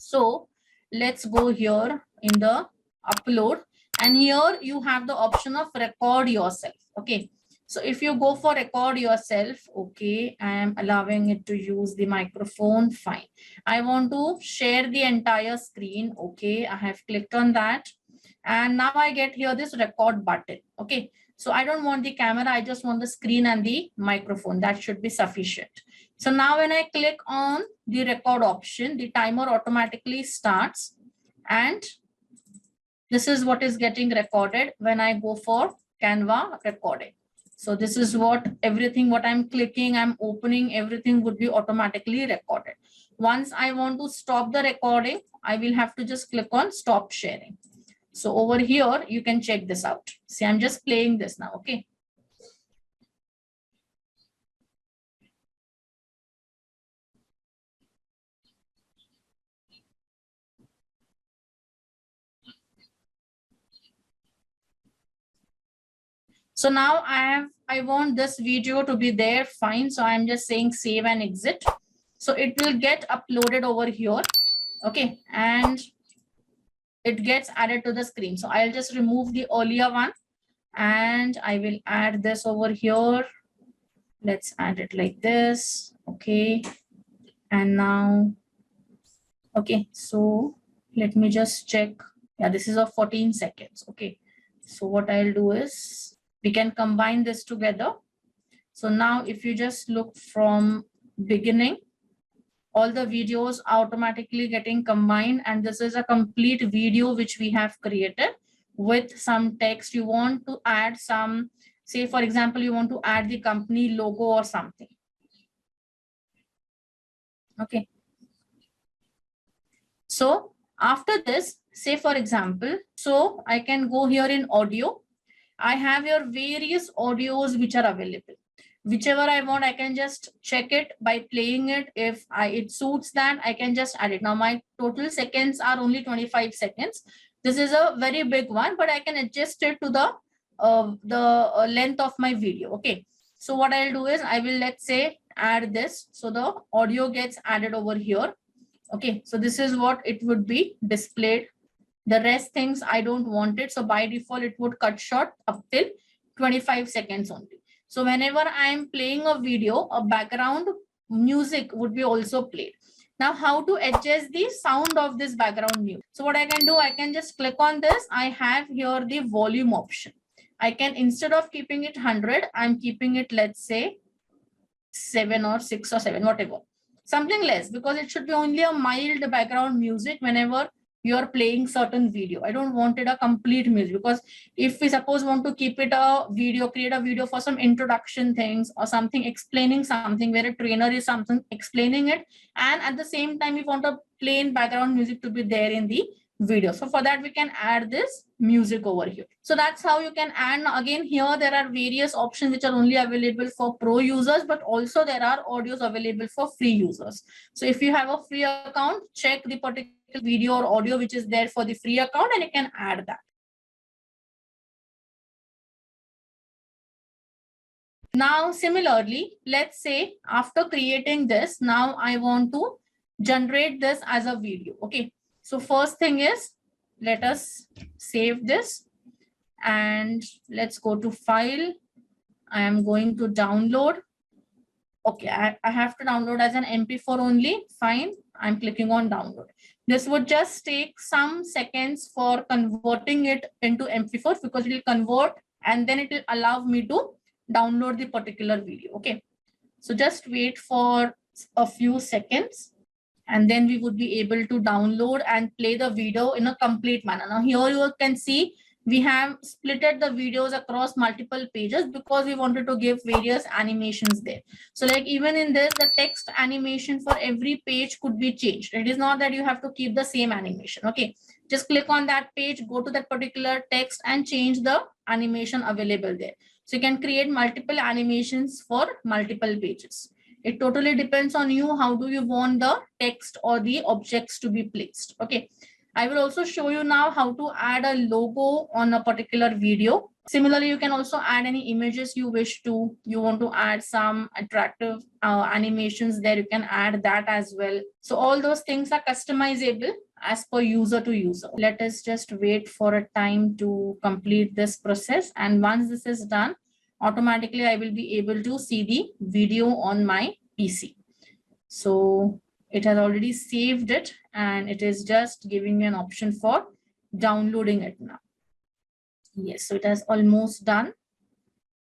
So let's go here in the upload, and here you have the option of record yourself. Okay, so if you go for record yourself, okay, I am allowing it to use the microphone. Fine. I want to share the entire screen. Okay, I have clicked on that, and now I get here this record button. Okay, so I don't want the camera, I just want the screen and the microphone. That should be sufficient. So now when I click on the record option, the timer automatically starts, and this is what is getting recorded when I go for Canva recording. So this is what everything, what I'm clicking, I'm opening, everything would be automatically recorded. Once I want to stop the recording, I will have to just click on stop sharing. So over here, you can check this out. See, I'm just playing this now. Okay. So now I want this video to be there. Fine. So I'm just saying save and exit. So it will get uploaded over here. Okay. And it gets added to the screen. So I'll just remove the earlier one and I will add this over here. Let's add it like this. Okay. And now, okay. So let me just check. Yeah, this is of 14 seconds. Okay. So what I'll do is we can combine this together. So now if you just look from beginning, all the videos are automatically getting combined, and this is a complete video which we have created with some text. You want to add some, say for example, you want to add the company logo or something. Okay. So after this, say for example, so I can go here in audio. I have your various audios which are available. Whichever I want, I can just check it by playing it. If it suits that, I can just add it. Now my total seconds are only 25 seconds. This is a very big one, but I can adjust it to the length of my video. Okay. So what I'll do is I will, let's say, add this. So the audio gets added over here. Okay. So this is what it would be displayed. The rest things I don't want it. So by default, it would cut short up till 25 seconds only. So whenever I'm playing a video, a background music would be also played. Now, how to adjust the sound of this background music? So what I can do, I can just click on this. I have here the volume option. I can, instead of keeping it 100, I'm keeping it, let's say 7 or 6 or 7, whatever. Something less, because it should be only a mild background music whenever you are playing certain video. I don't want it a complete music, because if we suppose want to keep it a video, create a video for some introduction things or something explaining something where a trainer is something explaining it, and at the same time we want a plain background music to be there in the video. So for that we can add this music over here. So that's how you can add. Again, here there are various options which are only available for pro users, but also there are audios available for free users. So if you have a free account, check the particular video or audio which is there for the free account and you can add that. Now similarly, let's say after creating this, now I want to generate this as a video. Okay, so first thing is, let us save this and let's go to file. I am going to download. Okay, I have to download as an MP4 only. Fine, I'm clicking on download. This would just take some seconds for converting it into MP4, because it will convert and then it will allow me to download the particular video. Okay, so just wait for a few seconds and then we would be able to download and play the video in a complete manner. Now here you can see we have splitted the videos across multiple pages because we wanted to give various animations there. So like even in this, the text animation for every page could be changed. It is not that you have to keep the same animation. Okay, just click on that page, go to that particular text and change the animation available there. So you can create multiple animations for multiple pages. It totally depends on you. How do you want the text or the objects to be placed? Okay. I will also show you now how to add a logo on a particular video. Similarly, you can also add any images you wish to. You want to add some attractive animations there, you can add that as well. So all those things are customizable as per user to user. Let us just wait for a time to complete this process. And once this is done, automatically I will be able to see the video on my PC. So it has already saved it and it is just giving me an option for downloading it now. Yes, so it has almost done.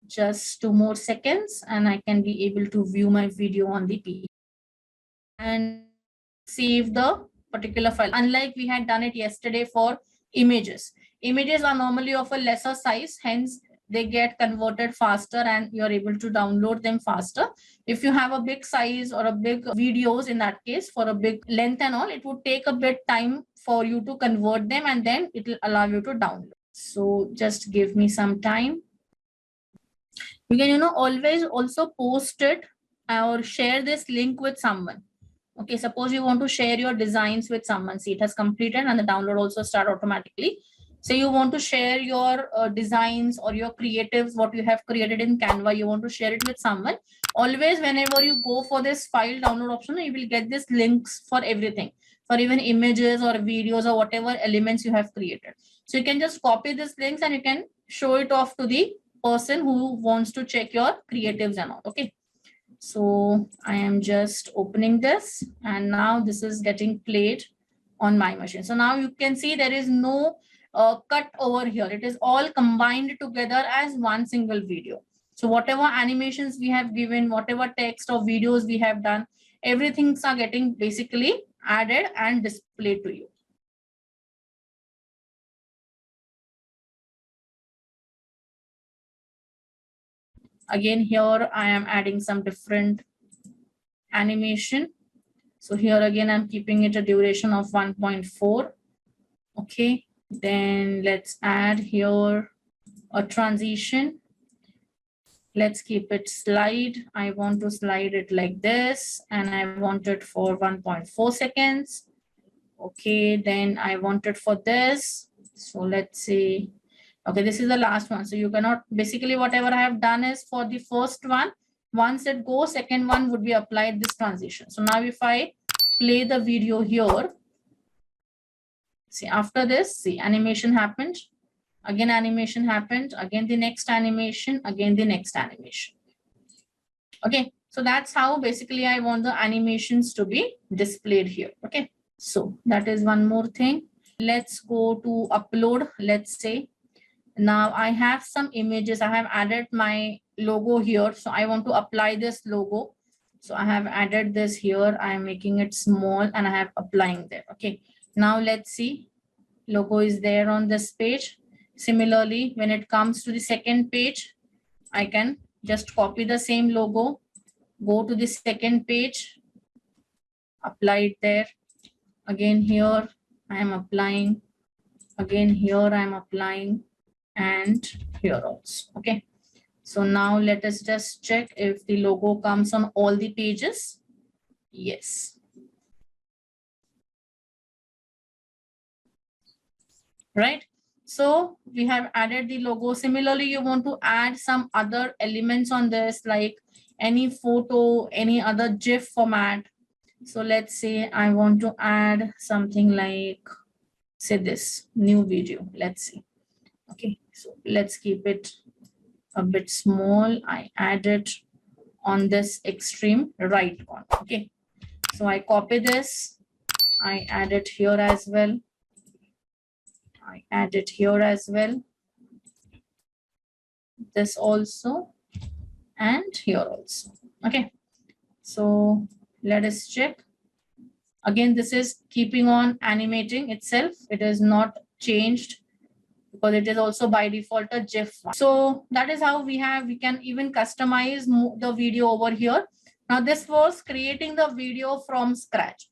Just 2 more seconds and I can be able to view my video on the PC and save the particular file. Unlike we had done it yesterday for images. Images are normally of a lesser size, hence they get converted faster and you're able to download them faster. If you have a big size or a big videos, in that case, for a big length and all, it would take a bit time for you to convert them and then it will allow you to download. So just give me some time. You can, always also post it or share this link with someone. Okay, suppose you want to share your designs with someone. See, it has completed and the download also start automatically. So you want to share your designs or your creatives, what you have created in Canva, you want to share it with someone. Always, whenever you go for this file download option, you will get these links for everything, for even images or videos or whatever elements you have created. So you can just copy these links and you can show it off to the person who wants to check your creatives and all. Okay. So I am just opening this and now this is getting played on my machine. So now you can see there is no cut over here. It is all combined together as one single video. So whatever animations we have given, whatever text or videos we have done, everything's are getting basically added and displayed to you. Again, here I am adding some different animation. So here again, I'm keeping it a duration of 1.4. Okay, then let's add here a transition. Let's keep it slide. I want to slide it like this and I want it for 1.4 seconds. Okay, then I want it for this. So let's say, okay, this is the last one. So you cannot, basically whatever I have done is for the first one, once it goes, second one would be applied this transition. So now if I play the video here, see after this, see animation happened, again animation happened, again the next animation, again the next animation. Okay, so that's how basically I want the animations to be displayed here. Okay, so that is one more thing. Let's go to upload. Let's say now I have some images. I have added my logo here. So I want to apply this logo. So I have added this here. I am making it small and I have applying there. Okay, now let's see. Logo is there on this page. Similarly, when it comes to the second page, I can just copy the same logo, go to the second page, apply it there. Again here, I am applying. Again here, I am applying. And here also. Okay. So now let us just check if the logo comes on all the pages. Yes. Right. So we have added the logo. Similarly, you want to add some other elements on this, like any photo, any other GIF format. So let's say I want to add something like, say this new video. Let's see. Okay, so let's keep it a bit small. I add it on this extreme right corner. Okay, so I copy this. I add it here as well. I add it here as well. This also and here also. Okay, so let us check. Again, this is keeping on animating itself. It is not changed because it is also by default a GIF one. So that is how we can even customize the video over here. Now this was creating the video from scratch.